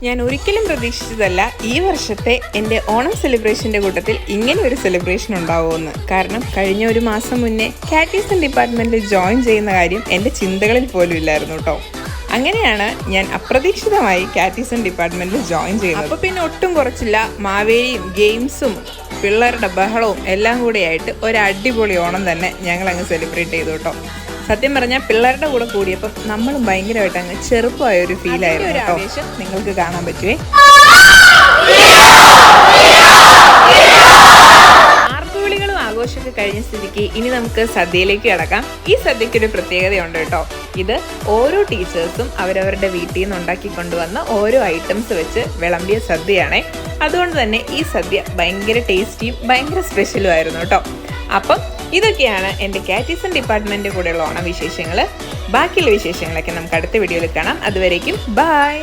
ഞാൻ ഒരിക്കലും പ്രതീക്ഷിച്ചതല്ല ഈ വർഷത്തെ എൻ്റെ ഓണം സെലിബ്രേഷൻ്റെ കൂട്ടത്തിൽ ഇങ്ങനെ ഒരു സെലിബ്രേഷൻ ഉണ്ടാവുമെന്ന്. കാരണം കഴിഞ്ഞ ഒരു മാസം മുന്നേ കാറ്റീസൺ ഡിപ്പാർട്ട്മെൻറ്റിൽ ജോയിൻ ചെയ്യുന്ന കാര്യം എൻ്റെ ചിന്തകളിൽ പോലും ഇല്ലായിരുന്നു കേട്ടോ. അങ്ങനെയാണ് ഞാൻ അപ്രതീക്ഷിതമായി കാറ്റീസൺ ഡിപ്പാർട്ട്മെൻറ്റിൽ ജോയിൻ ചെയ്യുന്നത്. അപ്പോൾ പിന്നെ ഒട്ടും കുറച്ചില്ല, മാവേലിയും ഗെയിംസും പിള്ളേരുടെ ബഹളവും എല്ലാം കൂടിയായിട്ട് ഒരു അടിപൊളി ഓണം തന്നെ ഞങ്ങൾ അങ്ങ് സെലിബ്രേറ്റ് ചെയ്തു കേട്ടോ. സത്യം പറഞ്ഞാൽ പിള്ളേരുടെ കൂടെ കൂടിയപ്പോൾ നമ്മളും ഭയങ്കരമായിട്ട് അങ്ങ് ചെറുപ്പമായ ഒരു ഫീലായിരുന്നു കേട്ടോ. നിങ്ങൾക്ക് കാണാൻ പറ്റുവേ. ആർപ്പുവിളികളും ആഘോഷമൊക്കെ കഴിഞ്ഞ സ്ഥിതിക്ക് ഇനി നമുക്ക് സദ്യയിലേക്ക് കിടക്കാം. ഈ സദ്യക്കൊരു പ്രത്യേകതയുണ്ട് കേട്ടോ. ഇത് ഓരോ ടീച്ചേഴ്സും അവരവരുടെ വീട്ടിൽ നിന്ന് ഉണ്ടാക്കി കൊണ്ടുവന്ന ഓരോ ഐറ്റംസ് വെച്ച് വിളമ്പിയ സദ്യയാണേ. അതുകൊണ്ട് തന്നെ ഈ സദ്യ ഭയങ്കര ടേസ്റ്റിയും ഭയങ്കര സ്പെഷ്യലും ആയിരുന്നു കേട്ടോ. അപ്പം ഇതൊക്കെയാണ് എൻ്റെ കാറ്റീസൺ ഡിപ്പാർട്ട്മെൻറ്റിൻ്റെ കൂടെയുള്ള ഓണവിശേഷങ്ങൾ. ബാക്കിയുള്ള വിശേഷങ്ങളൊക്കെ നമുക്ക് അടുത്ത വീഡിയോയിൽ കാണാം. അതുവരേക്കും ബൈ.